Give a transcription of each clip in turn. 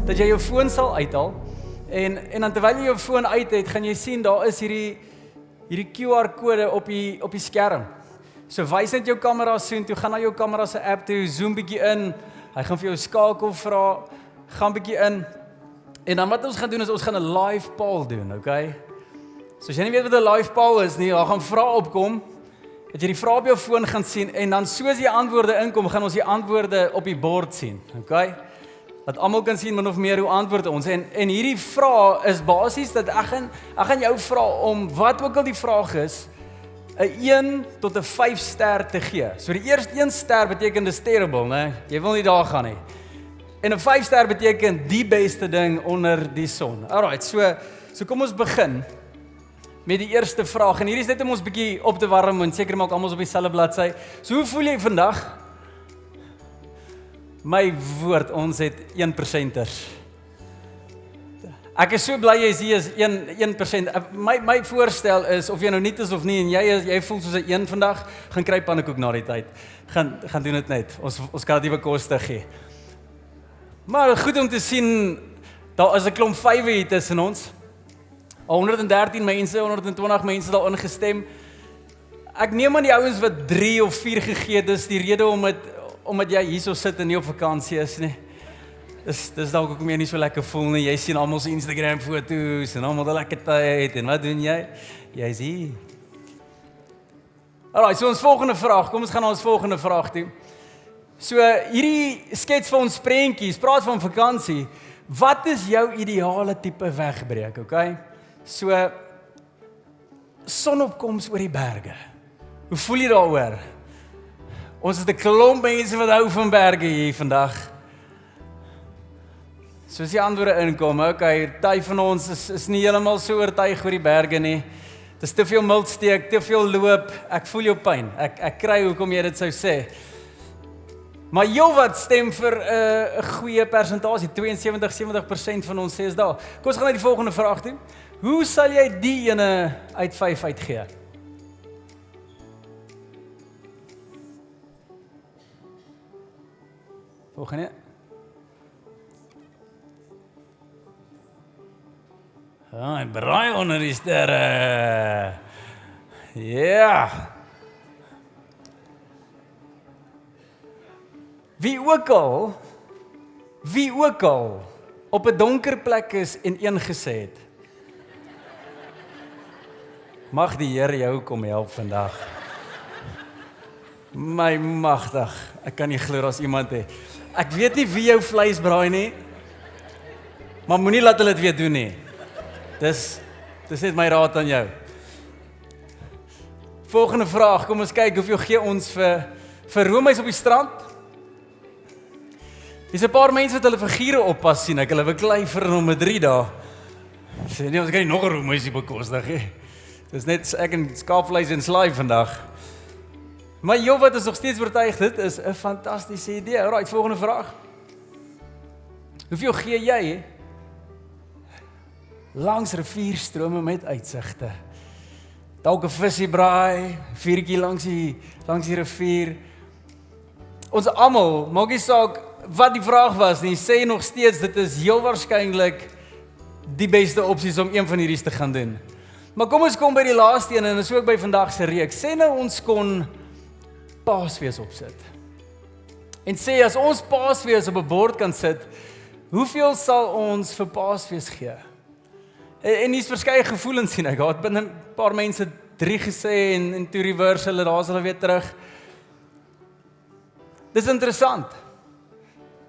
dat jy jou foon sal uithaal en dan terwyl jy jou foon uit het, gaan jy sien daar is hierdie QR-kode op die skerm. So wys net jou kamera soontoe, gaan na jou kamera se app toe, zoom bietjie in, hy gaan vir jou skakel vra, gaan bietjie in, en dan wat ons gaan doen is, ons gaan 'n live poll doen, okay? So as jy nie weet wat 'n live poll is nie, daar gaan vrae opkom, dat jy die vrae op jou foon gaan sien, en dan soos die antwoorde inkom, gaan ons die antwoorde op die bord sien, okay? Dat almal kan sien min of meer hoe antwoord ons, en hierdie vraag is basies, dat ek gaan jou vra om, wat ook al die vraag is, 'n 1 tot 'n 5 ster te gee. So die eerste 1 ster beteken dis terrible, né? Jy wil nie daar gaan nie. En 'n 5 ster beteken die beste ding onder die son. Alright, so kom ons begin met die eerste vraag. En hier is net om ons bietjie op te warm en seker maak almal op dieselfde bladsy. So hoe voel jy vandag? My woord, ons het 1%ers. Ek is so bly jy is hier is 1%. My voorstel is, of jy nou niet is of nie, en jy voel soos 'n 1 vandag, gaan kry pannekoek na die tyd. Gaan doen dit net. Ons kan dit nie bekostig nie. Maar goed om te sien, daar is 'n klomp 5 hier tussen ons. 113 mense, 120 mense daar ingestem. Ek neem aan die ouens wat 3 of 4 gegee het, dis die rede omdat jy hierso sit en nie op vakansie is nie. Dis dalk ook meer nie so lekker voel nie. Jy sien almal se Instagram foto's en almal 'n lekker tyd en wat doen jy? Jy's hier. Alright, so ons volgende vraag. Kom ons gaan na ons volgende vraag toe. So hierdie skets vir ons prentjies, praat van vakansie. Wat is jou ideale tipe wegbreek, okay? So sonopkoms oor die berge. Hoe voel jy daaroor? Ons het 'n klomp mense wat hou van berge hier vandag. Soos die antwoorde inkom, okay, party van ons is nie heeltemal so oortuig oor die berge nie. Dis te veel miltsteek, te veel loop. Ek voel jou pyn. Ek kry hoekom jy dit sou sê. Maar wat stem vir 'n goeie persentasie, 72-70% van ons sê is daar. Kom ons gaan na die volgende vraag toe. Hoe sal jy die ene uit 5 uitgee? Volgende. Hy braai onder die sterre. Ja. Wie ook al op 'n donker plek is en ingesê het. Mag die Here jou kom help vandag. My magtig, ek kan nie glo as iemand het. Ek weet nie wie jou vleis braai nie, maar moenie laat hulle dit weer doen nie. Dis net my raad aan jou. Volgende vraag, kom ons kyk hoeveel gee ons vir roomys op die strand. Hier's 'n paar mense wat hulle figure oppas sien, hulle beklei vir nommer 3 daar. Sê nee, ons kan nie nog 'n roomysie bekostig nie. Dis net ek en skaapvleis en slaai vandag. Maar wat is nog steeds oortuig, dit is 'n fantastiese idee. Alright, volgende vraag. Hoeveel gee jy langs rivierstrome met uitsigte? Dalk 'n visie braai, vuurtjie langs die rivier. Ons almal, maak nie saak wat die vraag was nie, sê nog steeds dit is heel waarskynlik die beste opsies om een van hierdie te gaan doen. Maar kom ons kom by die laaste een en is ook by vandag se reeks. Sê nou ons kon Paasfees opsit. En sê as ons Paasfees op 'n bord kan sit, hoeveel sal ons vir Paasfees gee? En hier's verskeie gevoelens sien ek. Daar het binne 'n paar mense 3 gesê en toe reverse hulle, daar's hulle weer terug. Dis interessant.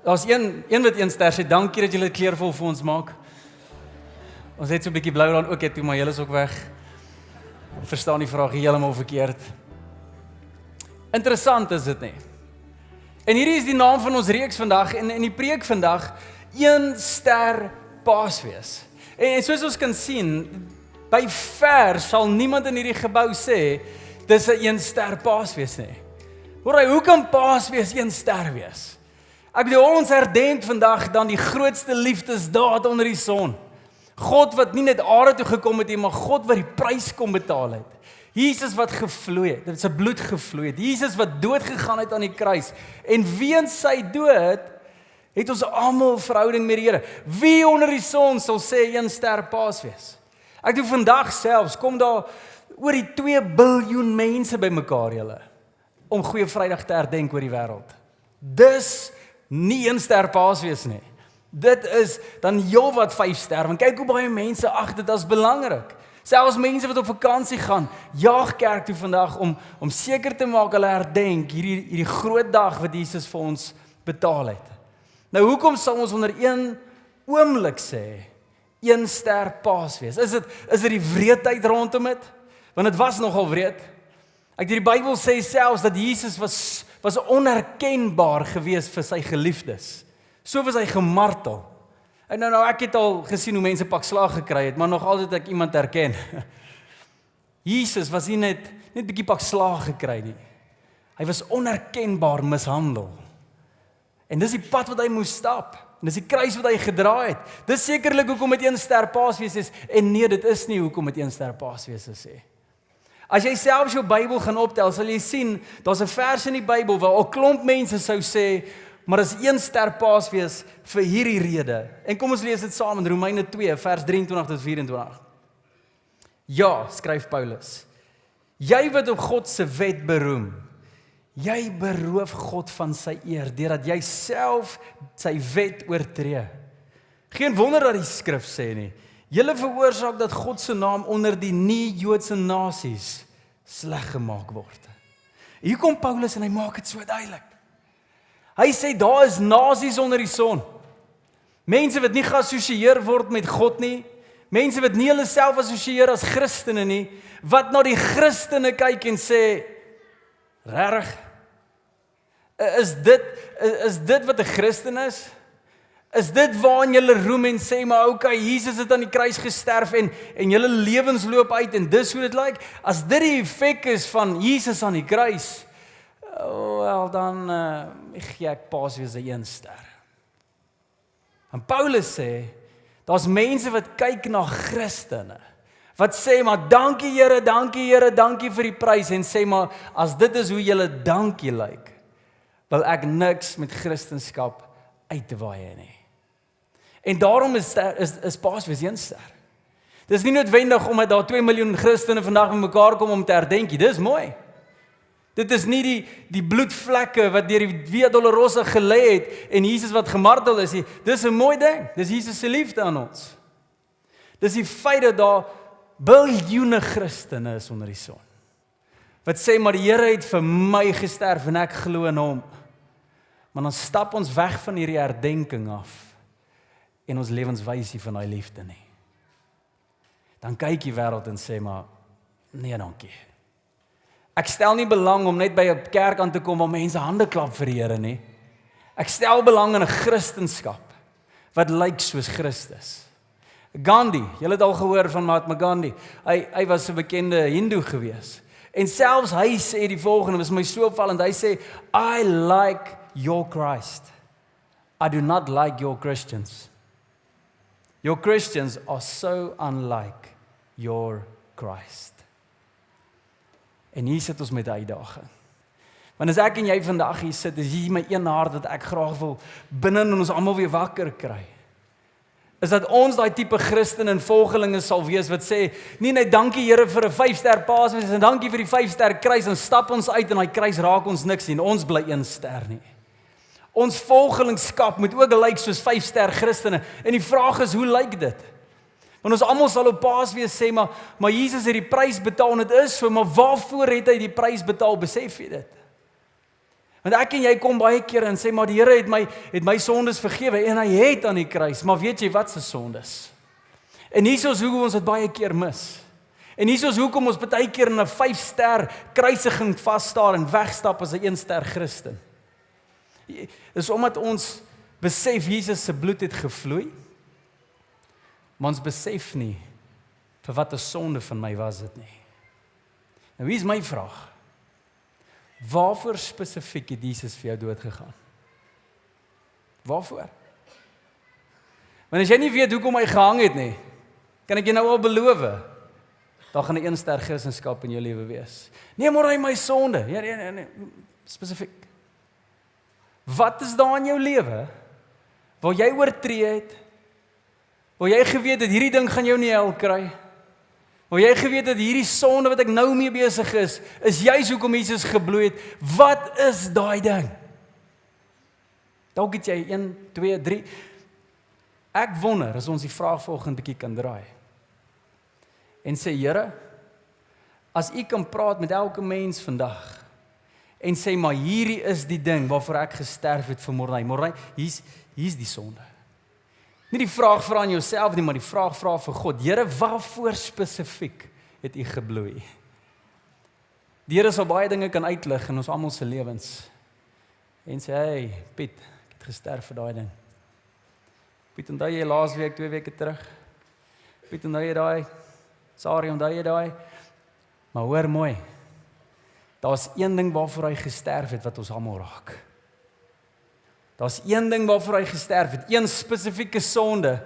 Daar's een wat 1 ster sê, dankie dat julle dit kleurvol vir ons maak. Ons het so 'n bietjie blou dan ook, toe maar julle is ook weg. Verstaan die vraag heeltemal verkeerd. Interessant is dit nie. En hierdie is die naam van ons reeks vandag en die preek vandag, 1 ster Paasfees. En soos ons kan sien, by ver sal niemand in hierdie gebou sê, dis 'n 1 ster Paasfees nie. Hoe kan Paasfees 1 ster wees? Ek bedoel, ons herdenk vandag dan die grootste liefdesdaad onder die son. God wat nie net aarde toe gekom het nie, maar God wat die prys kom betaal het. Jesus wat gevloei het, dit is sy bloed gevloei het. Jesus wat dood gegaan het aan die kruis. En weens sy dood Het ons almal verhouding met die Here? Wie onder die son sal sê 1 ster Paasfees? Ek doen vandag selfs, kom daar oor die 2 biljoen mense bymekaar julle, om Goeie Vrydag te herdenk oor die wêreld. Dis nie 1 ster Paasfees nie. Dit is dan heelwat 5 ster, want kyk hoe baie mense ag dit as belangrik. Selfs mense wat op vakansie gaan, jaag kerk toe vandag om seker te maak hulle herdenk hierdie groot dag wat Jesus vir ons betaal het. Nou hoekom sal ons onder een oomblik sê 1 ster Paasfees? Is dit die wreedheid rondom dit? Want dit was nogal wreed. Die Bybel sê selfs dat Jesus was onherkenbaar gewees vir sy geliefdes. So was hy gemartel. En nou ek het al gesien hoe mense pak slaag gekry het, maar nog altyd ek iemand herken. Jesus was nie net bietjie pak slaag gekry nie. Hy was onherkenbaar mishandel. En dis die pad wat hy moes stap. En dis die kruis wat hy gedra het. Dis sekerlik hoekom dit 1 ster Paasfees is. En nee, dit is nie hoekom dit 1 ster Paasfees is nie. As jy self jou Bybel gaan optel, sal jy sien, daar's 'n vers in die Bybel waar 'n klomp mense sou sê, maar dis 1 ster Paasfees vir hierdie rede. En kom ons lees dit saam in Romeine 2, vers 23 tot 24. Ja, skryf Paulus, jy wat op God se wet beroem, jy beroof God van sy eer, deurdat jy self sy wet oortree. Geen wonder dat die skrif sê nie, julle veroorsaak dat God se naam onder die nie-Joodse nasies sleg gemaak word. Hier kom Paulus en hy maak dit so duidelik. Hy sê daar is nasies onder die son. Mense wat nie geassosieer word met God nie, mense wat nie hulle self assosieer as Christene nie, wat na die Christene kyk en sê, regtig, is dit wat 'n Christen is? Is dit waarin julle roem en sê, maar okay, Jesus het aan die kruis gesterf en julle lewens loop uit en dis hoe dit lyk? As dit die effek is van Jesus aan die kruis, wel dan gee ek Paasfees 'n 1 ster. En Paulus sê, daar's mense wat kyk na Christene, wat sê maar dankie Here, dankie vir die prys en sê maar as dit is hoe julle dankie lyk, wil ek niks met Christendom uit te waai nie. En daarom is Paasfees 1 ster. Dis nie noodwendig omdat daar 2 miljoen Christene vandag bymekaar kom om te herdenk. Dis mooi. Dit is nie die bloedvlekke wat deur die Via Dolorosa gelê het en Jesus wat gemartel is nie. Dis 'n mooi ding. Dis Jesus se liefde aan ons. Dis die feit dat daar biljoene Christene is onder die son. Wat sê maar die Here het vir my gesterf en ek glo in hom. Maar dan stap ons weg van hierdie herdenking af en ons lewens wys nie van daai liefde nie. Dan kyk die wêreld en sê maar nee dankie. Ek stel nie belang om net by 'n kerk aan te kom waar mense hande klap vir die Here nie. Ek stel belang in 'n Christendom wat lyk soos Christus. Gandhi, julle het al gehoor van Mahatma Gandhi. Hy was 'n bekende Hindoe gewees. En selfs hy sê die volgende, was my so opvallend. Hy sê, I like your Christ. I do not like your Christians. Your Christians are so unlike your Christ. En hier sit ons met 'n uitdaging. Want as ek en jy vandag hier sit, is hier my een hart dat ek graag wil binne in ons almal weer wakker kry. Is dat ons daai tipe Christen en volgelinge sal wees wat sê, nie net dankie Here vir 'n 5 ster Paasfees en dankie vir die 5 ster kruis en stap ons uit en daai kruis raak ons niks nie en ons bly 1 ster nie. Ons volgelingskap moet ook lyk soos 5 ster Christene. En die vraag is, hoe lyk dit? Want ons almal sal op Paasfees sê, maar Jesus het die prys betaal en dit is so, maar waarvoor het hy die prys betaal? Besef jy dit? Want ek en jy kom baie keer en sê, maar die Here het my sondes vergewe en hy het aan die kruis, maar weet jy wat se sondes? En hier is hoe ons dit baie keer mis. En hier is hoekom ons baie keer in 'n 5 ster kruisiging vasstaar en wegstap as 'n 1 ster Christen. Dis omdat ons besef Jesus se bloed het gevloei, maar ons besef nie vir wat 'n sonde van my was dit nie. Nou wie is my vraag? Waarvoor spesifiek het Jesus vir jou dood gegaan? Waarvoor? Want as jy nie weet hoekom hy gehang het nie, kan ek jou nou al beloof, daar gaan 'n 1 ster Christendom in jou lewe wees. Nee, maar hy my sonde. Nee, spesifiek. Wat is daar in jou lewe waar jy oortree het, waar jy geweet het, hierdie ding gaan jou nie hel kry, waar jy geweet het, hierdie sonde wat ek nou mee besig is juis hoekom Jesus gebloei het, wat is daai ding? Dalk het jy 1, 2, 3, ek wonder, as ons die vraag volgende bietjie kan draai, en sê, Here, as U kan praat met elke mens vandag, en sê, maar hierdie is die ding waarvoor ek gesterf het vir Morney, hier's die sonde. Nie die vraag vra aan jouself nie, maar die vraag vra vir God, Here, waarvoor spesifiek het U gebloei? Die Here sal baie dinge kan uitlig in ons almal se lewens, en sê, hey, Piet, ek het gesterf vir daai ding. Piet, onthou jy laasweek, 2 weke terug? Piet, onthou jy daai? Sorry, onthou jy daai? Maar hoor mooi, daar's een ding waarvoor hy gesterf het wat ons almal raak. Daar's een ding waarvoor hy gesterf het, een spesifieke sonde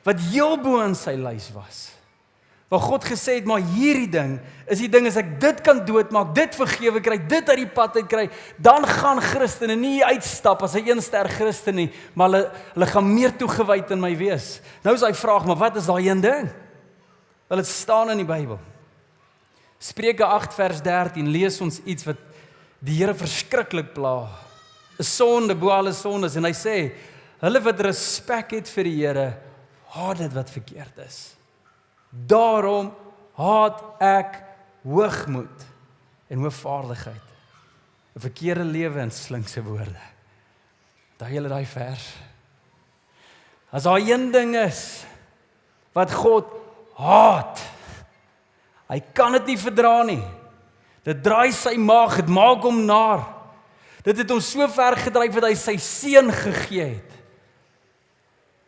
wat heel bo in sy lys was. Waar God gesê het, maar hierdie ding is die ding, as ek dit kan doodmaak, dit vergewe kry, dit uit die pad uit kry, dan gaan Christene nie uitstap as 'n 1-ster Christen nie, maar hulle gaan meer toegewyd in my wees. Nou is hy vraag, maar wat is daai een ding? Wel, dit staan in die Bybel. Spreuke 8 vers 13 lees ons iets wat die Here verskriklik pla. 'n Sonde bo alle sondes, en hy sê, hulle wat respek het vir die Here, haat dit wat verkeerd is. Daarom haat ek hoogmoed en hoogvaardigheid, 'n verkeerde lewe en slinkse woorde. Daai julle daai vers. As daar een ding is wat God haat, hy kan dit nie verdra nie. Dit draai sy maag, dit maak hom naar. Dit het hom so ver gedryf dat hy sy seun gegee het.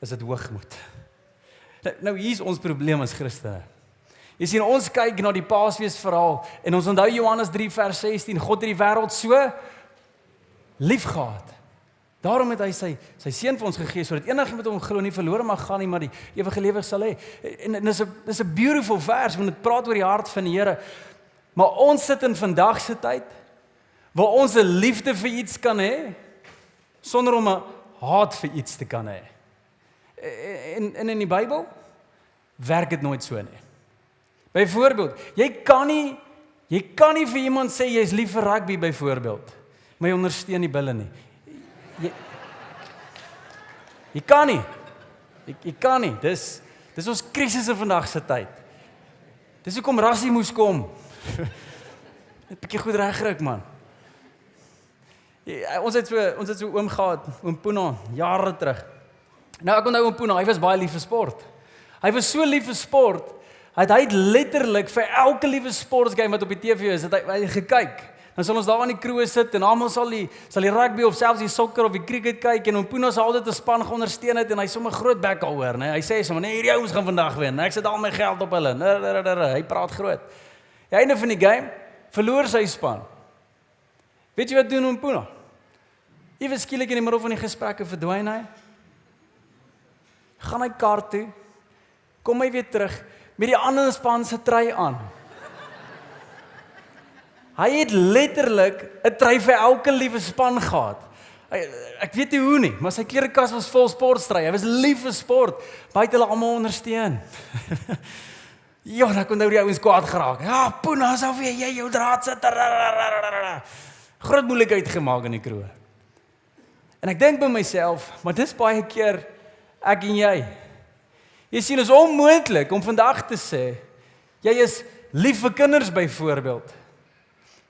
Is dit hoogmoed? Nou hier's ons probleem as Christene. Jy sien, ons kyk na die Paasfeesverhaal en ons onthou Johannes 3 vers 16, God het die wêreld so lief gehad. Daarom het hy sy seun vir ons gegee, sodat enige wat hom glo nie verlore mag gaan nie, maar die ewige lewe sal hê. En dis 'n beautiful vers, want dit praat oor die hart van die Here. Maar ons sit in vandag se tyd, waar ons 'n liefde vir iets kan hê, sonder om 'n haat vir iets te kan hê. En in die Bybel werk dit nooit so nie. Byvoorbeeld, jy kan nie vir iemand sê jy is lief vir rugby byvoorbeeld, maar jy ondersteun die Bulle nie. Jy kan nie. Jy kan nie. Dis ons krisisse vandag se tyd. Dis hoekom Rassie moes kom. Net 'n bietjie goed regryk, man. Ons het so oom gehad, oom Puna, jare terug. Nou ek onthou oom Puna, hy was baie lief vir sport. Hy was so lief vir sport, hy het letterlik vir elke liewe sportgame wat op die TV is, het hy gekyk. Dan sal ons daar aan die kroeg sit en almal sal die rugby of selfs die sokker of die cricket kyk en oom Puna sal altyd 'n span ondersteun het en hy sommer groot bek daaroor, né? Hy sê sommer, nee, hierdie ouens gaan vandag wen. Ek sit al my geld op hulle. Hy praat groot. Die einde van die game verloor sy span. Weet jy wat doen oom Puna? Ewe skielik in die middel van die gesprekke verdwyn hy. Gaan hy kar toe, kom hy weer terug met die ander span se trui aan. Hy het letterlik 'n trui vir elke liewe span gehad. Ek weet nie hoe nie, maar sy klerekas was vol sportstrui. Hy was lief vir sport, baie het hulle almal ondersteun. Ja, dan kon nou die ouens kwaad geraak. Ja, Puna, sou weer jy jou draad sit. Groot moeilikheid gemaak in die kroeg. En ek dink by myself, maar dis baie keer ek en jy. Jy sien, is onmoontlik om vandag te sê, jy is lief vir kinders byvoorbeeld,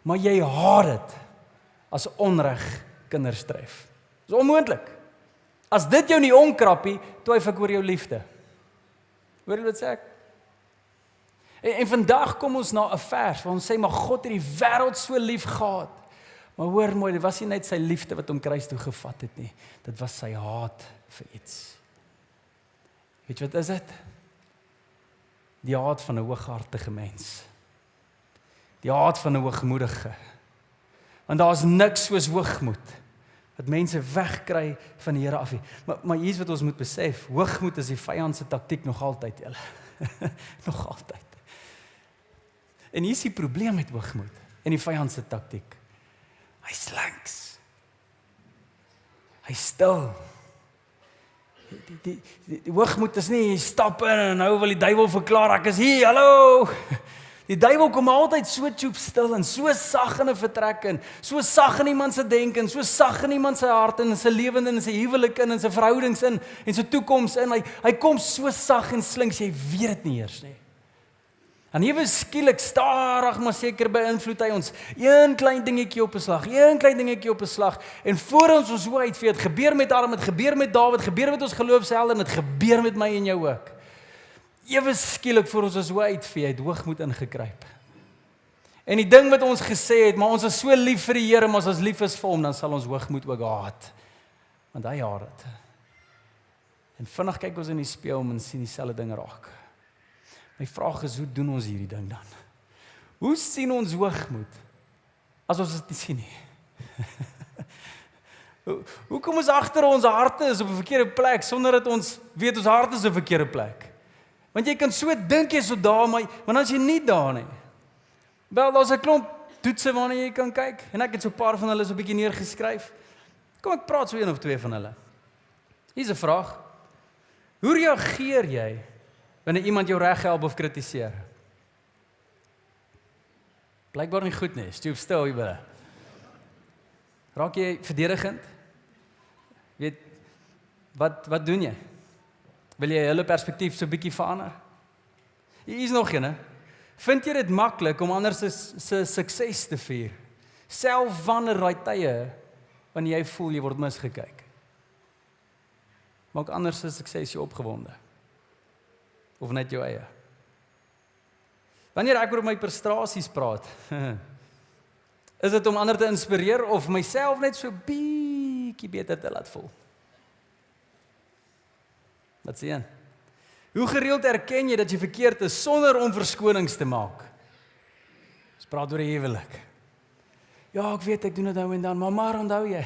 maar jy haat dit as onreg kinders tref. Dis onmoontlik. As dit jou nie omkrappie, twyfel ek oor jou liefde. Hoor jy wat sê ek? En vandag kom ons na 'n vers waar ons sê, maar God het die wêreld so lief gehad. Maar hoor mooi, dit was nie net sy liefde wat hom kruis toe gevat het nie. Dit was sy haat vir iets. Weet jy wat is dit? Die haat van 'n hooghartige mens. Die haat van 'n hoogmoedige. Want daar is niks soos hoogmoed wat mense wegkry van die Here af. Maar hier's wat ons moet besef, hoogmoed is die vyand se taktiek nog altyd, julle. Nog altyd. En hier is die probleem met hoogmoed en die vyand se taktiek. Hy's links. Hy's stil. die hoogmoed is nie, jy stap in en nou wil die duiwel verklaar, ek is hier, hallo. Die duiwel kom altyd so tjoep stil en so sag in 'n vertrek in, so sag in iemand se denke, en so sag in iemand se hart en in sy lewende en in sy huwelik en sy verhoudings in en sy toekoms in. Hy kom so sag en slinks, jy weet dit nie eers nie. En ewe skielik stadig maar seker beïnvloed hy ons. Een klein dingetjie op 'n slag, en voor ons so uitvee, dit gebeur met Adam, dit gebeur met Dawid, gebeur met ons geloofshelde en dit gebeur met my en jou ook. Ewe skielik voor ons so uitvee, het hoogmoed ingekruip. En die ding wat ons gesê het, maar ons is so lief vir die Here, maar as ons lief is vir hom, dan sal ons hoogmoed ook haat. Want hy haat dit. En vinnig kyk ons in die spieël en sien dieselfde ding raak. My vraag is, hoe doen ons hierdie ding dan? Hoe sien ons hoogmoed as ons dit nie sien nie? Hoe kom ons agter ons harte is op 'n verkeerde plek sonder dat ons weet ons hart is op 'n verkeerde plek? Want jy kan so dink jy's so daar, maar as jy nie daar nie. Wel, daar's 'n klomp toetse waarna jy kan kyk en ek het so 'n paar van hulle so 'n bietjie neergeskryf. Kom ek praat so een of twee van hulle. Hier's 'n vraag. Hoe reageer jy wanneer iemand jou reg help of kritiseer? Blykbaar nie goed nie, stoep stil hier binne. Raak jy verdedigend? Weet, wat doen jy? Wil jy hulle perspektief so 'n bietjie verander? Hier is nog een. Vind jy dit maklik om ander se sukses te vier? Self wanneer daai tye wanneer jy voel jy word misgekyk. Maak ander se sukses jou opgewonde. Of net jou eie. Wanneer ek oor my frustrasies praat, is dit om ander te inspireer of myself net so bietjie beter te laat voel? Wat sê jy? Hoe gereeld erken jy dat jy verkeerd is sonder om verskonings te maak? Ons praat oor die huwelik. Ja, ek weet ek doen dit nou en dan, maar onthou jy?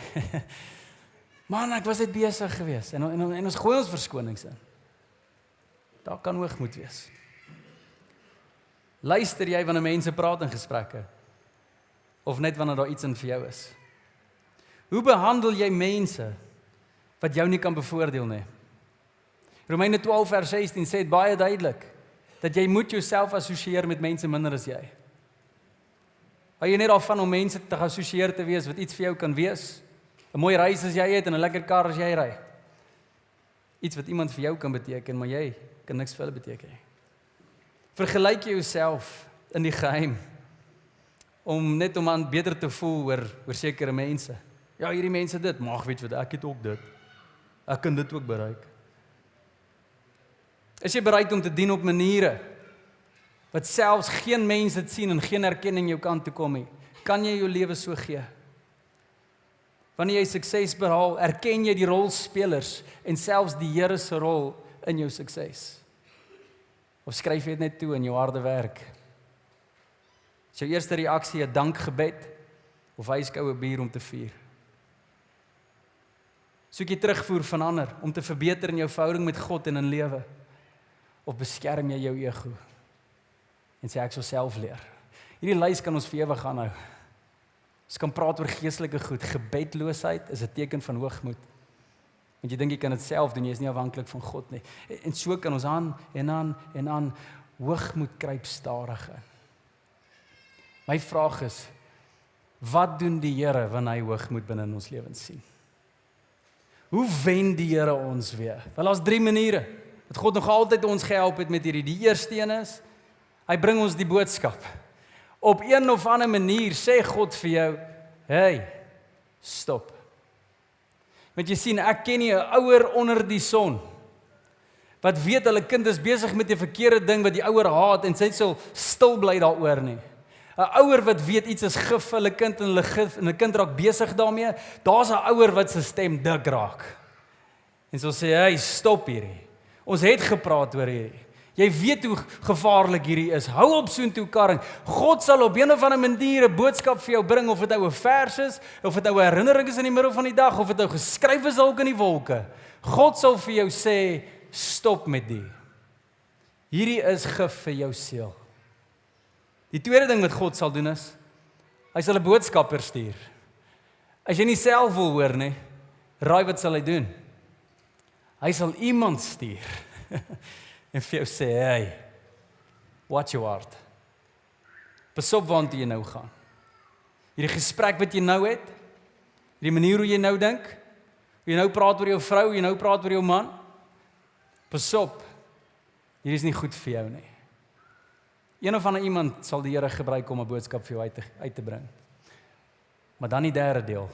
Man, ek was net besig geweest en ons gooi ons verskonings in. Daar kan hoogmoed wees. Luister jy wanneer mense praat in gesprekke? Of net wanneer daar iets in vir jou is? Hoe behandel jy mense wat jou nie kan bevoordeel nie? Romeine 12 vers 16 sê dit baie duidelik, dat jy moet jouself assosieer met mense minder as jy. Hou jy net daarvan om mense te geassosieer te wees wat iets vir jou kan wees? 'n Mooi reis as jy het en 'n lekker kar as jy ry. Iets wat iemand vir jou kan beteken, maar jy kan niks vir hulle beteken nie. Vergelyk jy jouself in die geheim om net om aan beter te voel oor sekere mense. Ja, hierdie mense dit, maar weet jy wat, ek het ook dit. Ek kan dit ook bereik. Is jy bereid om te dien op maniere wat selfs geen mens dit sien en geen erkenning jou kant toe kom nie? Kan jy jou lewe so gee? Wanneer jy sukses behaal, erken jy die rolspelers en selfs die Here se rol in jou sukses? Of skryf jy dit net toe in jou harde werk? Is jou eerste reaksie 'n dankgebed of yskoue bier om te vier? Soek jy terugvoer van ander om te verbeter in jou verhouding met God en in lewe? Of beskerm jy jou ego en sê ek sal self leer? Hierdie lys kan ons vir ewig aanhou. Ons kan praat oor geestelike goed. Gebedloosheid is 'n teken van hoogmoed. Want jy dink jy kan dit self doen, jy is nie afhanklik van God nie. En so kan ons aan en aan hoogmoed kruip stadig in. My vraag is, wat doen die Here wanneer hy hoogmoed binne in ons lewens sien? Hoe wen die Here ons weer? Wel, daar's 3 maniere dat God nog altyd ons gehelp het met hierdie. Die eerste een is, hy bring ons die boodskap. Op een of ander manier sê God vir jou, hey, stop. Want jy sien, ek ken nie 'n ouer onder die son wat weet hulle kind is besig met 'n verkeerde ding wat die ouer haat en sy sal stil bly daaroor nie. 'n Ouer wat weet iets is gif vir hulle kind en hulle kind raak besig daarmee, daar's 'n ouer wat se stem dik raak. En so sê hy, stop hierdie. Ons het gepraat oor hierdie. Jy weet hoe gevaarlik hierdie is. Hou op soontoe karring. God sal op een of ander manier 'n boodskap vir jou bring, of dit nou 'n vers is, of dit nou 'n herinnering is in die middel van die dag, of dit nou geskryf is dalk in die wolke. God sal vir jou sê, stop met die. Hierdie is gif vir jou siel. Die tweede ding wat God sal doen is, hy sal 'n boodskapper stuur. As jy nie self wil hoor nie, raai wat sal hy doen? Hy sal iemand stuur en vir jou sê, hey, watch your heart. Pas op waantoe jy nou gaan. Hierdie gesprek wat jy nou het, die manier hoe jy nou dink, hoe jy nou praat oor jou vrou, hoe jy nou praat oor jou man, pas op, hier is nie goed vir jou nie. Een of ander iemand sal die Here gebruik om 'n boodskap vir jou uit te bring. Maar dan die derde deel,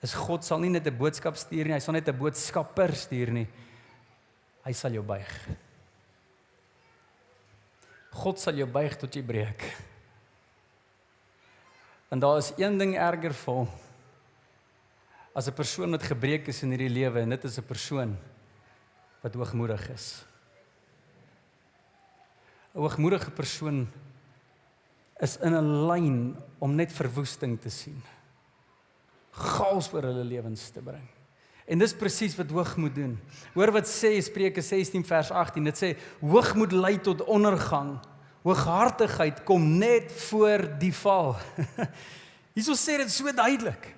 is God sal nie net 'n boodskap stuur nie, hy sal net 'n boodskapper stuur nie, hy sal jou buig. God sal jou buig tot jy breek. En daar is een ding erger vir hom, as 'n persoon wat gebreek is in hierdie lewe, en dit is 'n persoon wat hoogmoedig is. 'n Hoogmoedige persoon is in 'n lyn om net verwoesting te sien. Chaos oor hulle lewens te bring. En dis presies wat hoogmoed doen. Hoor wat sê Spreuke 16 vers 18, dit sê, hoogmoed lei tot ondergang, hooghartigheid kom net voor die val. Hierso sê dit so duidelik,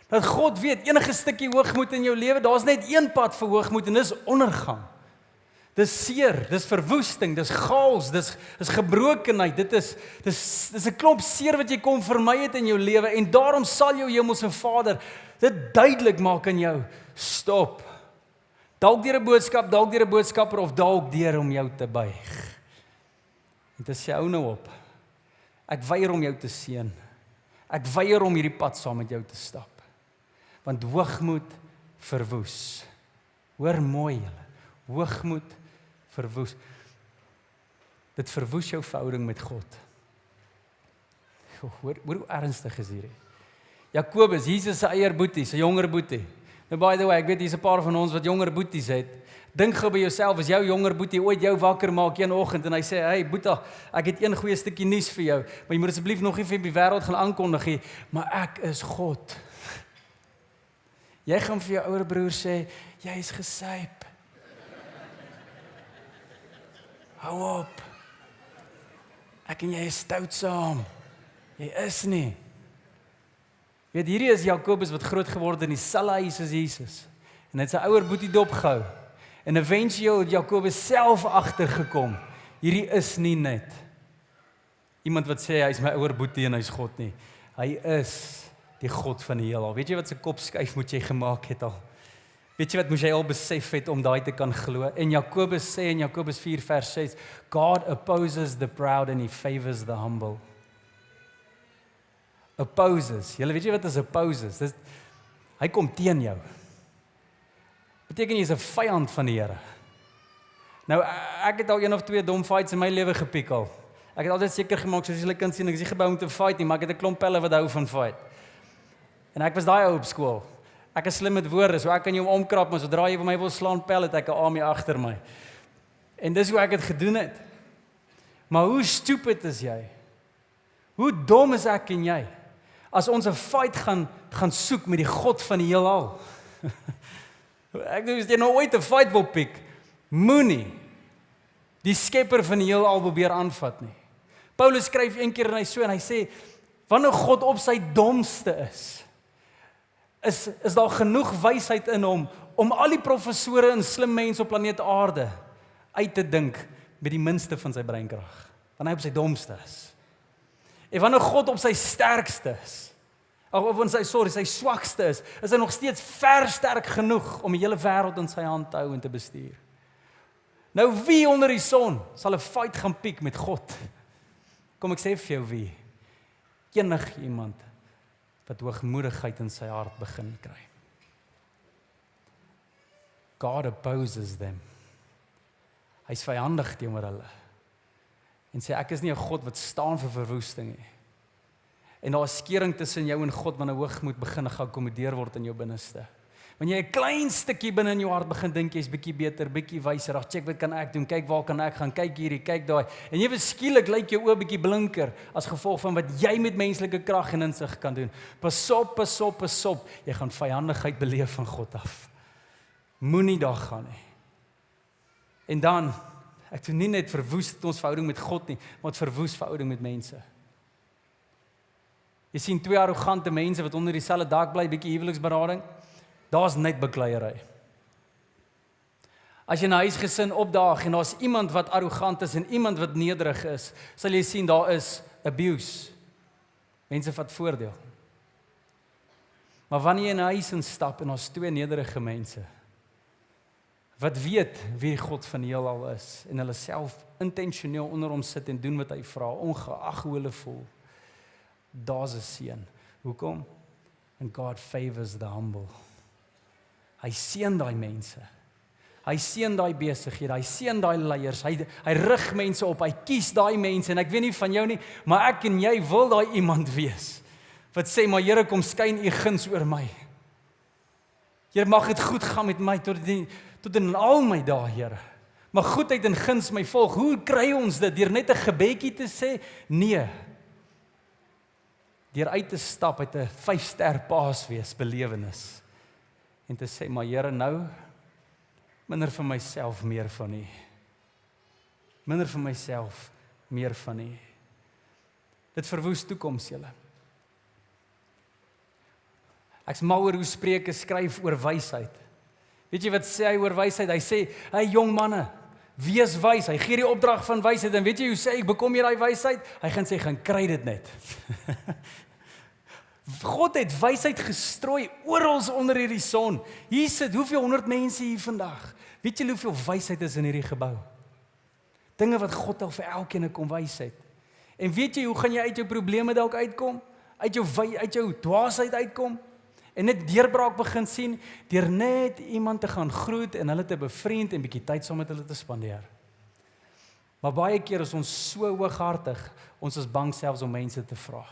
dat God weet, enige stukkie hoogmoed in jou lewe, daar's net een pad vir hoogmoed, en dis ondergang. Dis seer, dis verwoesting, dis chaos, dis gebrokenheid, dis 'n klomp seer wat jy kon vermy het in jou lewe, en daarom sal jou hemelse Vader dit duidelik maak aan jou, stop. Dalk deur 'n boodskap, dalk deur 'n boodskapper, of dalk deur om jou te buig. En te sê, hou nou op, ek weier om jou te seën, ek weier om hierdie pad saam met jou te stap, want hoogmoed verwoes. Hoor mooi julle, hoogmoed verwoes. Dit verwoes jou verhouding met God. Hoor hoe ernstig is hierdie. Jakobus, Jesus se eie boetie, sy jonger boetie. Nou by the way, ek weet hier's 'n paar van ons wat jonger boeties het. Dink gou by jouself, as jou jonger boetie ooit jou wakker maak een oggend en hy sê, hey Boeta, ek het een goeie stukkie nuus vir jou, maar jy moet asseblief nog nie vir die wêreld gaan aankondig nie, maar ek is God. Jy gaan vir jou ouer broer sê, jy is gesyp. Hou op. Ek en jy is stout saam. Jy is nie. Weet, hierdie is Jakobus wat groot geword in dieselfde huis as Jesus. En hy het sy ouer boetie dopgehou. En eventueel het Jakobus self agtergekom. Hierdie is nie net iemand wat sê hy is my ouer boetie en hy is God nie. Hy is die God van die heelal. Weet jy wat se kop skuif moet jy gemaak het al? Weet jy wat moes jy al besef het om daai te kan glo? En Jakobus sê in Jakobus 4 vers 6, God opposes the proud and he favors the humble. Opposes. Julle weet jy wat is opposes? Hy kom teen jou. Beteken jy is 'n vyand van die Here. Nou ek het al een of twee dom fights in my lewe gepiek al. Ek het altyd seker gemaak soos julle kan sien, ek is nie gebou om te fight nie, maar ek het 'n klomp pelle wat hou van fight. En ek was daai ou op skool. Ek is slim met woorde, so ek kan jou omkrap, maar sodra jy vir my wil slaan pel, het ek 'n army agter my. En dis hoe ek dit gedoen het. Maar hoe stupid is jy? Hoe dom is ek en jy? As ons 'n fight gaan soek met die God van die heelal. Ek dink as jy nou ooit 'n fight wil piek, moenie die skepper van die heelal probeer aanvat nie. Paulus skryf een keer en hy sê, wanneer God op sy domste is daar genoeg wysheid in hom om al die professore en slim mense op planeet Aarde uit te dink met die minste van sy breinkrag, wanneer hy op sy domste is. En wanneer God op sy sterkste is, of sy swakste is hy nog steeds ver sterk genoeg om die hele wêreld in sy hand te hou en te bestuur. Nou wie onder die son sal 'n fight gaan piek met God? Kom ek sê vir jou wie? Enig iemand wat hoogmoedigheid in sy hart begin kry. God opposes them. Hy's vyandig teenoor hulle. En sê ek is nie 'n God wat staan vir verwoesting nie. En daar is skeuring tussen jou en God wanneer hoogmoed begin geakkommodeer word in jou binneste. Wanneer jy 'n klein stukkie binne in jou hart begin dink jy's bietjie beter, bietjie wyser, ag check wat kan ek doen, kyk waar kan ek gaan, kyk hierdie, kyk daai. En jy skielik lyk jou oë bietjie blinker as gevolg van wat jy met menslike krag en insig kan doen. Pas op, pas op, pas op. Jy gaan vyandigheid beleef van God af. Moenie daar gaan nie. En dan, ek doen nie net verwoes ons verhouding met God nie, maar het verwoes verhouding met mense. Jy sien twee arrogante mense wat onder dieselfde dak bly, bietjie huweliksberading. Daar's net bekleierery. As jy na huisgesin opdaag en daar's iemand wat arrogant is en iemand wat nederig is, sal jy sien daar is abuse. Mense vat voordeel. Maar wanneer jy in 'n huis instap en daar's twee nederige mense wat weet wie God van die heelal is en hulle self intentioneel onder hom sit en doen wat hy vra, ongeag hoe hulle voel, daar's 'n seën. Hoekom? And God favors the humble. Hy seën daai mense. Hy seën daai besighede, hy seën daai leiers, hy rig mense op, hy kies daai mense en ek weet nie van jou nie, maar ek en jy wil daai iemand wees wat sê, maar Here, kom skyn u guns oor my. Here, mag dit goed gaan met my tot in al my dae, Here. Maar goedheid en guns my volg. Hoe kry ons dit? Deur net 'n gebedjie te sê? Nee. Deur uit te stap uit 'n 5-ster Paasfees belewenis en te sê, maar Here, nou minder vir myself, meer van U. Minder vir myself, meer van U. Dit verwoes toekoms, julle. Ek's mal oor hoe Spreuke skryf oor wysheid. Weet jy wat sê hy oor wysheid? Hy sê, hey jong manne, wees wys. Hy gee die opdrag van wysheid en weet jy hoe sê hy, bekom jy daai wysheid? Hy gaan sê, gaan kry dit net. God het wysheid gestrooi oral onder hierdie son. Hier sit hoeveel 100 mense hier vandag. Weet jy hoeveel wysheid is in hierdie gebou? Dinge wat God al vir elkeen kom wys het. En weet jy hoe gaan jy uit jou probleme dalk uitkom? Uit jou dwaasheid uitkom? En net deurbraak begin sien, deur net iemand te gaan groet en hulle te bevriend en bietjie tyd saam met hulle te spandeer. Maar baie keer is ons so hooghartig, ons is bang selfs om mense te vra.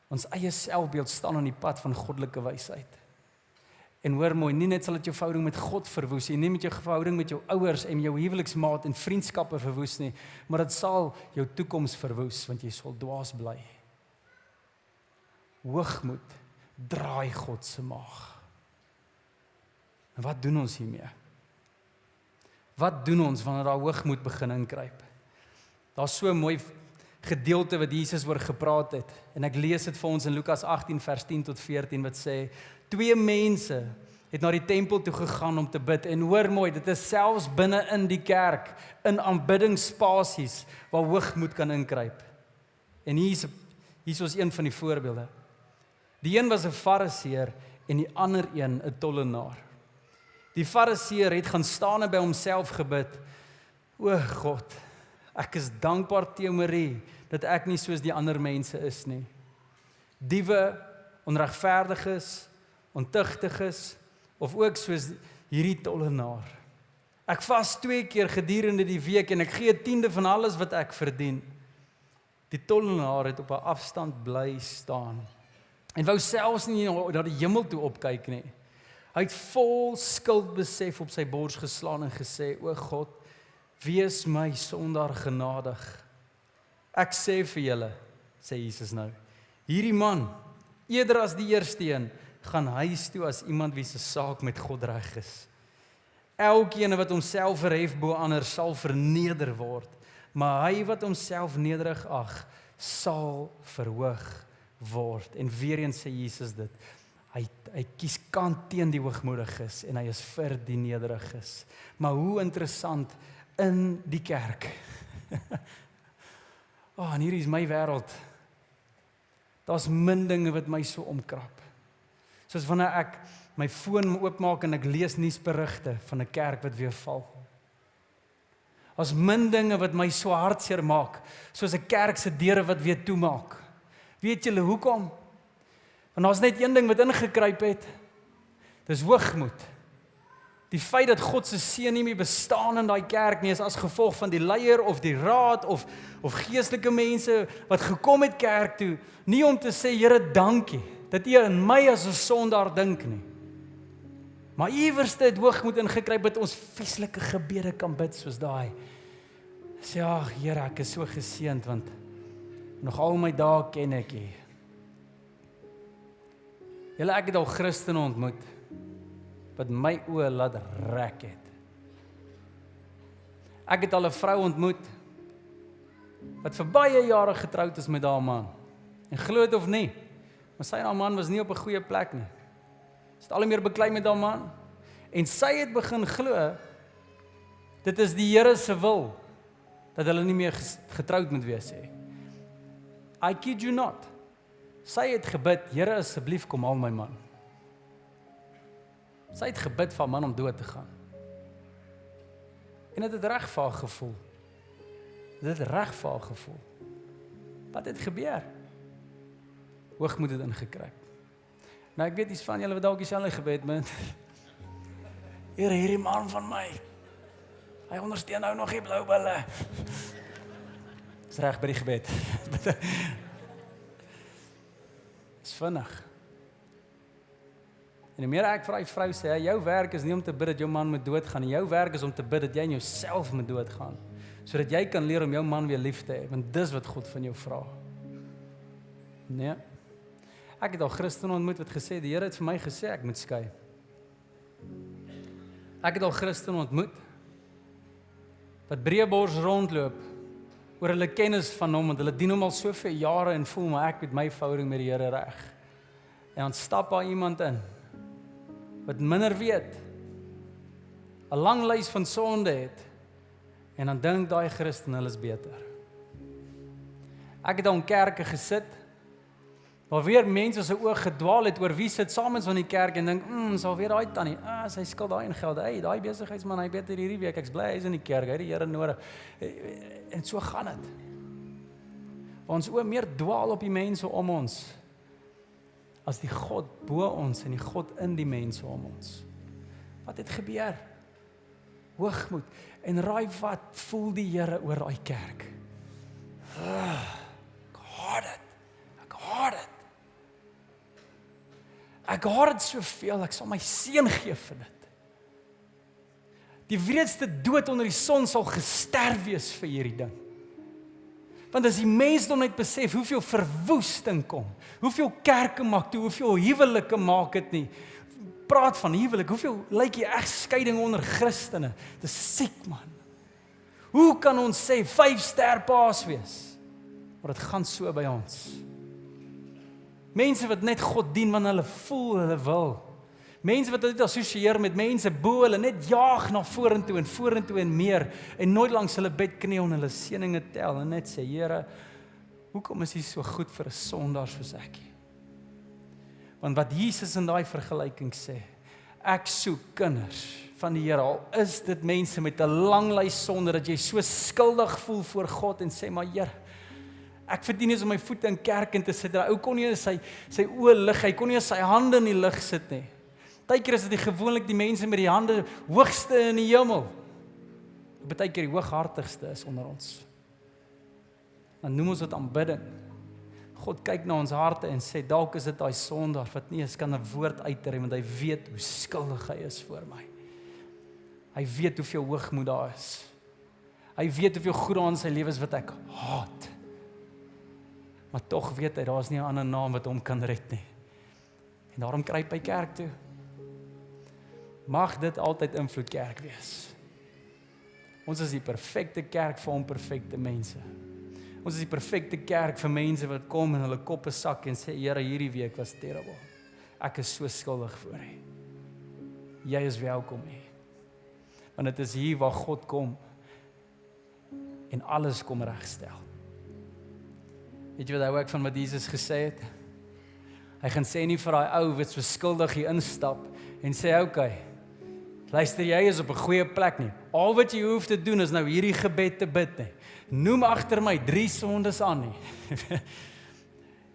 Ons eie selfbeeld staan aan die pad van goddelike wysheid. En hoor mooi, nie net sal dit jou verhouding met God verwoes nie, nie met jou verhouding met jou ouers en jou huweliksmaat en vriendskappe verwoes nie, maar dit sal jou toekoms verwoes, want jy sal dwaas bly. Hoogmoed draai God se maag. En wat doen ons hiermee? Wat doen ons wanneer daar hoogmoed begin inkruip? Daar's so 'n mooi gedeelte wat Jesus oor gepraat het. En ek lees dit vir ons in Lukas 18 vers 10 tot 14 wat sê, 2 mense het na die tempel toe gegaan om te bid. En hoor mooi, dit is selfs binne in die kerk, in aanbiddingsspasies waar hoogmoed kan inkruip. En hier is ons een van die voorbeelde. Die een was 'n fariseer en die ander een 'n tollenaar. Die fariseer het gaan staan en by homself gebid, o God, ek is dankbaar teenoor U dat ek nie soos die ander mense is nie. Diewe, onregverdiges, ontugtiges, of ook soos hierdie tollenaar. Ek vas 2 keer gedurende die week en ek gee 10de van alles wat ek verdien. Die tollenaar het op 'n afstand bly staan. En wou selfs nie na die hemel toe opkyk nie. Hy het vol skuldbesef op sy bors geslaan en gesê, o God, wees my sondaar genadig. Ek sê vir julle, sê Jesus nou, hierdie man, eerder as die eerste een, gaan huis toe as iemand wie se saak met God reg is. Elkeen wat homself verhef bo ander sal verneder word, maar hy wat homself nederig ag, sal verhoog word. En weer eens sê Jesus dit, hy kies kant teen die hoogmoediges en hy is vir die nederiges. Maar hoe interessant in die kerk. En hier is my wêreld. Daar's min dinge wat my so omkrap. Soos wanneer ek my foon oopmaak en ek lees nuusberigte van 'n kerk wat weer val. Daar's min dinge wat my so hartseer maak, soos 'n kerk se deure wat weer toemaak. Weet julle hoekom? Want daar's net een ding wat ingekruip het. Dis hoogmoed. Die feit dat God se seën nie meer bestaan in daai kerk nie, is as gevolg van die leier of die raad of geestelike mense wat gekom het kerk toe, nie om te sê, Here, dankie, dat U in my as 'n sondaar dink nie. Maar iewerste het hoogmoed ingekruip dat ons vieslike gebede kan bid soos daai. Sê, ag Here, ek is so geseënd want nog al my dae ken ek U. Julle, ek het al Christene ontmoet wat my oë laat rek het. Ek het al 'n vrou ontmoet wat vir baie jare getroud is met haar man. En glo dit of nie, maar sy en haar man was nie op 'n goeie plek nie. Sy het al meer beklei met haar man. En sy het begin glo, dit is die Here se wil, dat hulle nie meer getroud moet wees nie. I kid you not. Sy het gebid, Here asseblief kom haal my man. Sy het gebid vir 'n man om dood te gaan. En dit het reg vir haar gevoel. Dit het reg vir haar gevoel. Wat het gebeur? Hoogmoed het ingekruip. Nou ek weet iets van julle wat dalk dieselfde gebed met. Here, hierdie man van my. Hy ondersteun nou nog die blou bulle. Dis reg by die gebed. Dis vinnig. En hoe meer ek vir die vrou sê, jou werk is nie om te bid dat jou man moet doodgaan nie. Jou werk is om te bid dat jy in jouself moet doodgaan. Sodat jy kan leer om jou man weer lief te hê, want dis wat God van jou vra. Nee. Ek het al Christene ontmoet wat gesê, die Here het vir my gesê ek moet skei. Ek het al Christene ontmoet wat breëbors rondloop oor hulle kennis van hom, want hulle dien hom al soveel jare en voel maar ek het my verhouding met die Here reg. En dan stap daar iemand in wat minder weet, 'n lang lys van sonde het, en dan dink daai Christen hulle is beter. Ek het al in kerke gesit, waar weer mense se oog gedwaal het oor wie sit saam in die kerk en dink, sal weer daai tannie, sy skuld daai in geld, daai besigheidsman, hy beter hierdie week, ek's bly hy's in die kerk, hy het die Here nodig. En so gaan dit. Waar ons oor meer dwaal op die mense om ons, as die God bo ons en die God in die mense om ons. Wat het gebeur? Hoogmoed. En raai wat voel die Here oor daai kerk? Ek haat dit. Ek haat dit soveel, ek sal my seun gee vir dit. Die wreedste dood onder die son sal gesterf wees vir hierdie ding. Want as die mensdom net besef hoeveel verwoesting kom, hoeveel kerke maak toe, hoeveel huwelike maak dit nie. Praat van huwelik, hoeveel lyk die egskeiding onder Christene? Dis siek man. Hoe kan ons sê 5-ster paas wees? Maar dit gaan so by ons. Mense wat net God dien want hulle voel hulle wil. Mense wat dit assosieer met mense bo hulle, net jaag na vorentoe en meer, en nooit langs hulle bed kniel en hulle seëninge tel, en net sê, Here, hoekom is U so goed vir 'n sondaar soos ek? Want wat Jesus in daai vergelyking sê, ek soek kinders van die Here, al is dit mense met 'n lang lys sonde, dat jy so skuldig voel voor God, en sê, maar Here, ek verdien nie om my voete in kerk in te sit, ou kon nie sy oë lig, hy kon nie sy hande in die lug sit nie. Partykeer is dit gewoonlik die mense met die hande hoogste in die hemel. Partykeer die hooghartigste is onder ons. Dan noem ons dit aanbidding. God kyk na ons harte en sê, dalk is dit daai sondaar wat nie eens kan 'n woord uittree, want hy weet hoe skuldig hy is voor my. Hy weet hoeveel hoogmoed daar is. Hy weet hoeveel goed daar in sy lewe is wat ek haat. Maar tog weet hy, daar is nie 'n ander naam wat hom kan red nie. En daarom kruip hy kerk toe. Mag dit altyd invloed kerk wees. Ons is die perfekte kerk vir onperfekte mense. Ons is die perfekte kerk vir mense wat kom en hulle koppe sak en sê, Here, hierdie week was terrible. Ek is so skuldig voor U. Jy is welkom hier. Want dit is hier waar God kom en alles kom regstel. Weet jy wat ek van wat Jesus gesê het? Hy gaan sê nie vir daai ou wat so skuldig hier instap en sê, okay, luister, jy is op 'n goeie plek nie. Al wat jy hoef te doen is nou hierdie gebed te bid nie. Noem agter my 3 sondes aan nie.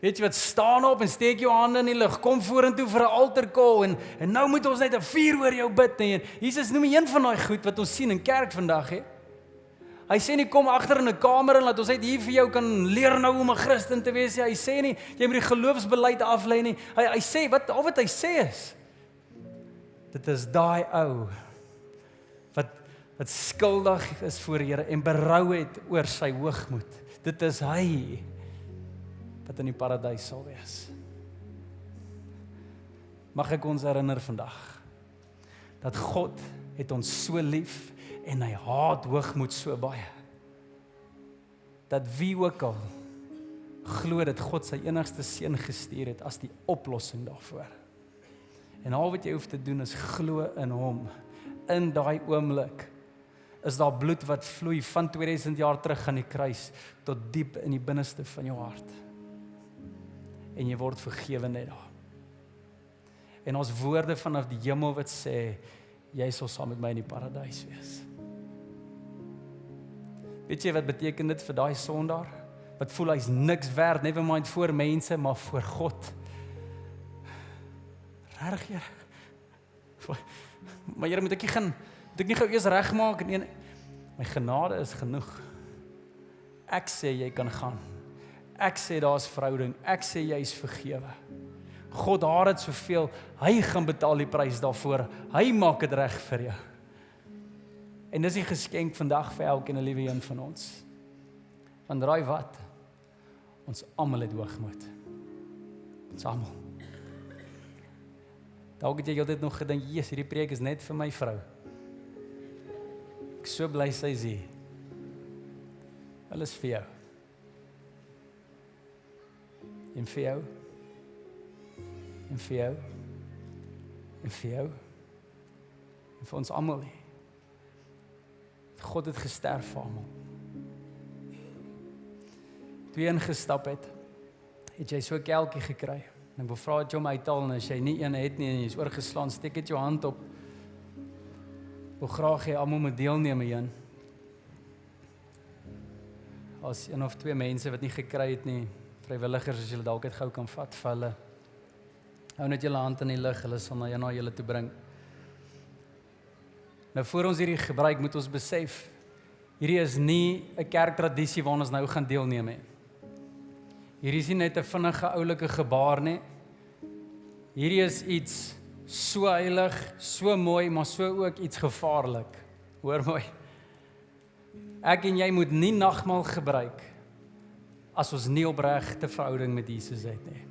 Weet jy wat, staan op en steek jou hande in die lug. Kom vorentoe vir 'n altar call en nou moet ons net 'n vuur oor jou bid nie. En Jesus noem een van daai goed wat ons sien in kerk vandag hè. Hy sê nie kom agter in 'n kamer en laat ons net hier vir jou kan leer nou om 'n Christen te wees. Hy sê nie jy moet die geloofsbeleid aflei nie. Hy sê al wat hy sê is dit is daai ou wat skuldig is voor die Here en berou het oor sy hoogmoed. Dit is hy wat in die paradys sal wees. Mag ek ons herinner vandag dat God het ons so lief en hy haat hoogmoed so baie. Dat wie ook al glo dat God sy enigste seun gestuur het as die oplossing daarvoor. En al wat jy hoef te doen is glo in hom. In daai oomblik is daar bloed wat vloei van 2000 jaar terug aan die kruis tot diep in die binneste van jou hart. En jy word vergewe net daar. En ons woorde vanaf die hemel wat sê, jy sal saam met my in die paradys wees. Weet jy wat beteken dit vir daai sondaar? Wat voel hy's niks werd, never mind voor mense, maar voor God. Regtig, Here? Maar Here, moet ek nie gou eers regmaak? Nee, my genade is genoeg. Ek sê jy kan gaan. Ek sê daar's verhouding. Ek sê jy's vergewe. God haar het soveel, hy gaan betaal die prys daarvoor. Hy maak dit reg vir jou. En dis die geskenk vandag vir elkeen 'n liewe een van ons. Want raai wat? Ons almal het hoogmoed. Ons almal. Dalk het jy altyd nog gedink, "Jesus, hierdie preek is net vir my vrou." Ek so bly sy is hier. Alles vir jou. En vir jou. En vir jou. En vir jou. En vir ons almal hier. God het gesterf vir almal. Toe jy ingestap het jy so 'n kelkie gekry. En ek wil vra dat jy hom uithaal en as jy nie een het nie en jy is oorgeslaan, steek dit jou hand op. Wil graag jy almal moet deelneem hierin. As een of twee mense wat nie gekry het nie, vrywilligers as julle dalk dit gou kan vat vir hulle. Hou net julle hand in die lug, hulle sal na julle toe bring. Nou voor ons hierdie gebruik moet ons besef, hierdie is nie 'n kerktradisie waarna ons nou gaan deelneem nie. Hierdie is nie net 'n vinnige oulike gebaar nie. Hierdie is iets so heilig, so mooi, maar so ook iets gevaarlik. Hoor mooi. Ek en jy moet nie nagmaal gebruik as ons nie opregte verhouding met Jesus het nie.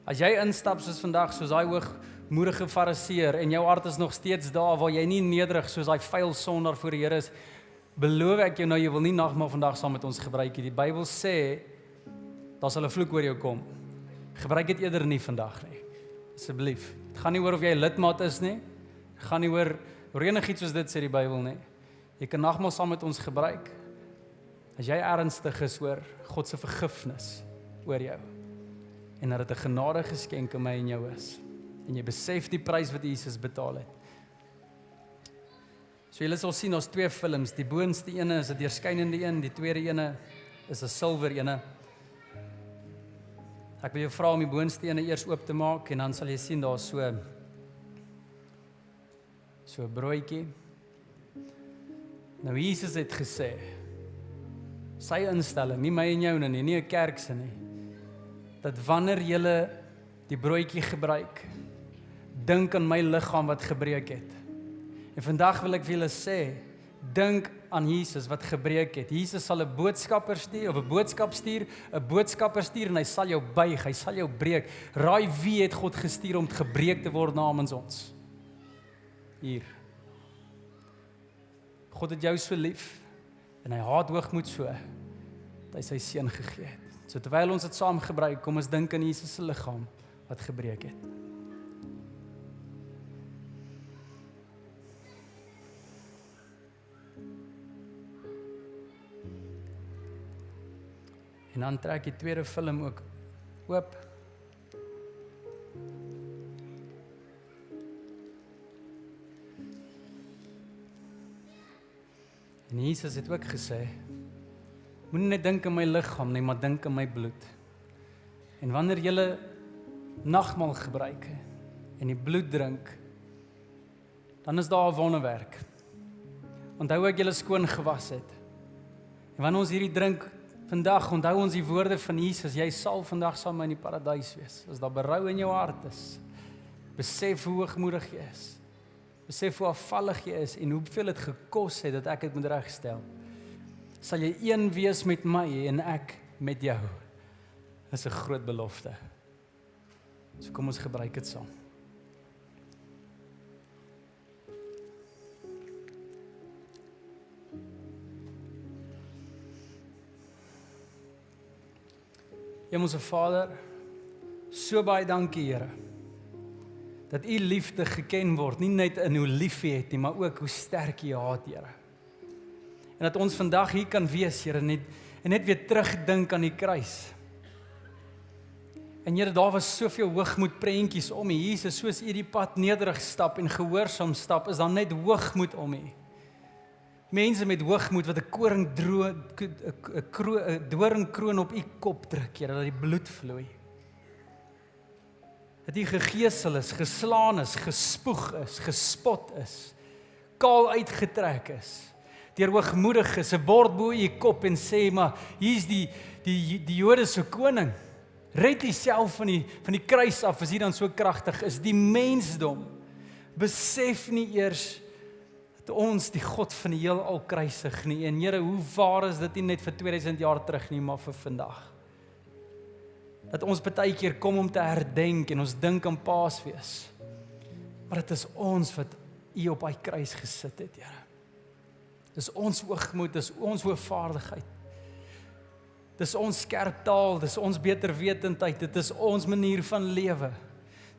As jy instap soos vandag, soos daai hoogmoedige fariseer en jou hart is nog steeds daar waar jy nie nederig soos daai vuil sondaar voor die Here is, beloof ek jou nou jy wil nie nagmaal vandag saam met ons gebruik nie. Die Bybel sê daar sal 'n vloek oor jou kom. Gebruik dit eerder nie vandag nie. Asseblief. Dit gaan nie oor of jy lidmaat is nie. Dit gaan nie oor enigiets soos dit sê die Bybel nie. Jy kan nagmaal saam met ons gebruik as jy ernstig is oor God se vergifnis oor jou. En dat dit 'n genade geskenk aan my en jou is. En jy besef die prys wat Jesus betaal het. So julle sal sien, daar's twee films. Die boonste ene is 'n deurskynende een, die tweede ene is 'n silwer ene. Ek wil jou vra om die boonste ene eers oop te maak en dan sal jy sien daar's so 'n broodjie. Nou Jesus het gesê, sy instelling, nie my en jou nie, nie 'n kerk se nie, dat wanneer julle die broodjie gebruik, dink aan my liggaam wat gebreek het. En vandag wil ek vir julle sê, dink aan Jesus wat gebreek het. Jesus sal 'n boodskapper stuur of 'n boodskapper stuur en hy sal jou buig, hy sal jou breek. Raai wie het God gestuur om gebreek te word namens ons? Hier. God het jou so lief en hy haat hoogmoed so dat hy sy seun gegee het. So terwyl ons dit saam gebruik, kom ons dink aan Jesus se liggaam wat gebreek het. En dan trek die tweede film ook oop. En Jesus het ook gesê, moenie net dink aan my liggaam nie, maar dink aan my bloed. En wanneer julle nagmaal gebruik en die bloed drink, dan is daar 'n wonderwerk. Onthou ek julle skoon gewas het. En wanneer ons hierdie drink vandag, onthou ons die woorde van Jesus, jy sal vandag saam in die paradys wees. As daar berou in jou hart is, besef hoe hoogmoedig jy is. Besef hoe afvallig jy is en hoeveel het gekos het dat ek dit moet regstel. Sal jy een wees met my en ek met jou. Dis 'n groot belofte. So kom ons gebruik dit saam. Hemelse Vader, so baie dankie Here, dat U liefde geken word, nie net in hoe lief U het nie, maar ook hoe sterk U haat, Here. En dat ons vandag hier kan wees, Here, en net weer terugdink aan die kruis. En Here, daar was soveel hoogmoed prentjies om U. Jesus, soos U die pad nederig stap en gehoorsaam stap, is daar net hoogmoed om U. Mense met hoogmoed wat 'n doringkroon op U kop druk, Here, dat die bloed vloei. Dat U gegeesel is, geslaan is, gespoeg is, gespot is, kaal uitgetrek is, deur hoogmoediges, 'n bord bo U kop en sê, maar hier's die Jode se koning. Red Uself van die kruis af, as U dan so kragtig is. Die mensdom besef nie eers dat ons die God van die heelal kruisig nie. En Here, hoe waar is dit nie net vir 2000 jaar terug nie, maar vir vandag. Dat ons baie keer kom om te herdenk en ons dink aan Paasfees. Maar dit is ons wat U op daai kruis gesit het, Here. Dis ons hoogmoed, dis ons hoogvaardigheid. Dis ons skerp taal, dis ons beterwetendheid, dit is ons manier van lewe.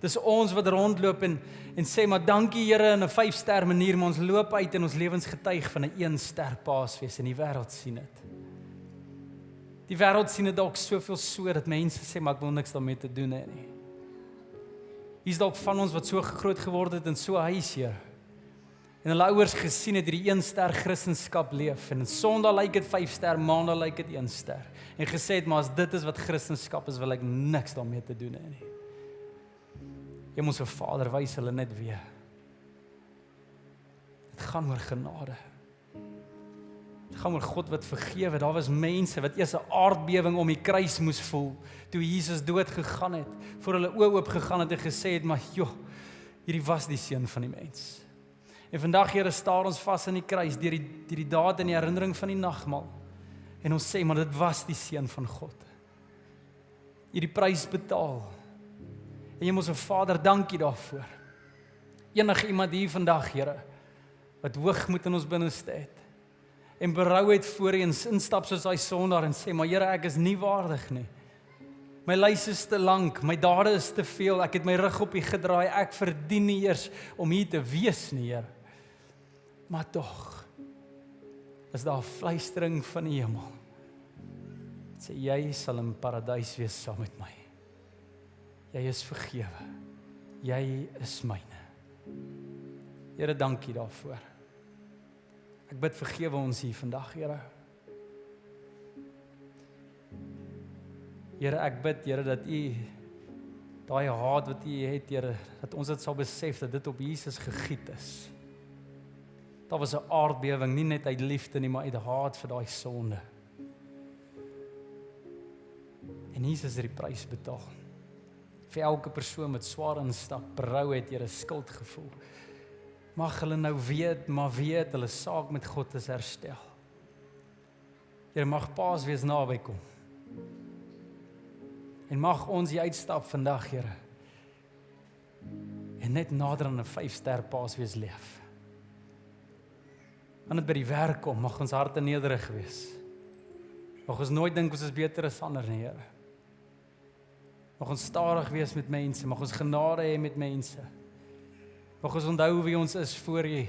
Dis ons wat rondloop en sê, maar dankie Here in 'n 5-ster manier, maar ons loop uit en ons lewens getuig van 'n 1-ster Paasfees en die wêreld sien dit. Die wêreld sien dit dalk soveel so dat mense sê, maar ek wil niks daarmee te doen hê nie. Hier's dalk van ons wat so groot geword het in so 'n huis, Here. En hulle ouers gesien het hierdie 1-ster Christendom leef. En Sondag lyk dit 5-ster, Maandag lyk dit 1-ster. En gesê het, maar as dit is wat Christendom is, wil ek niks daarmee te doen hê nie. Hemelse Vader, wys hulle net weer. Dit gaan oor genade. Dit gaan oor God wat vergewe. Daar was mense wat eers 'n aardbewing om die kruis moes voel, toe Jesus dood gegaan het, voor hulle oë oop gegaan het en gesê het, maar joh, hierdie was die seun van die mens. En vandag, Here, staar ons vas aan die kruis, deur die daad en die herinnering van die nagmaal. En ons sê, maar dit was die seun van God. U die prys betaal. En Hemelse Vader, dankie daarvoor. Enige iemand hier vandag, Here, wat hoogmoed in ons binneste het, en berou het voor U en instap soos hy sondaar en sê, maar Here, ek is nie waardig nie. My lys is te lank, my dade is te veel, ek het my rug op U gedraai, ek verdien nie eers om hier te wees nie, Here. Maar tog, is daar 'n fluistering van die hemel. Sê, jy sal in paradys wees saam met my. Jy is vergewe. Jy is myne. Here, dankie daarvoor. Ek bid vergewe ons hier vandag, Here. Here, ek bid, Here, dat U daai haat wat U het, Here, dat ons dit sal besef dat dit op Jesus gegiet is. Daar was 'n aardbewing, nie net uit liefde nie, maar uit haat vir daai sonde. En Jesus het die prys betaal. Vir elke persoon met swaar instap, berou het, Here, skuldgevoel. Mag hulle nou weet, maar weet, hulle saak met God is herstel. Here, mag Paasfees naby kom. En mag ons die uitstap vandag, Here, en net nader aan 'n 5-ster Paasfees leef. Aan dit by die werk kom, mag ons harte nederig wees. Mag ons nooit dink ons is beter as ander nie, Here. Mag ons stadig wees met mense, mag ons genade hê met mense. Mag ons onthou wie ons is voor U.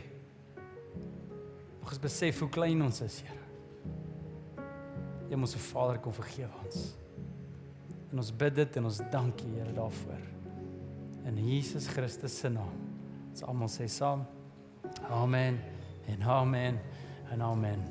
Mag ons besef hoe klein ons is, Here. Hemelse Vader, kom vergewe ons. En ons bid dit en ons dank U, Here, daarvoor. In Jesus Christus se naam. Ons almal sê saam, amen en amen en amen.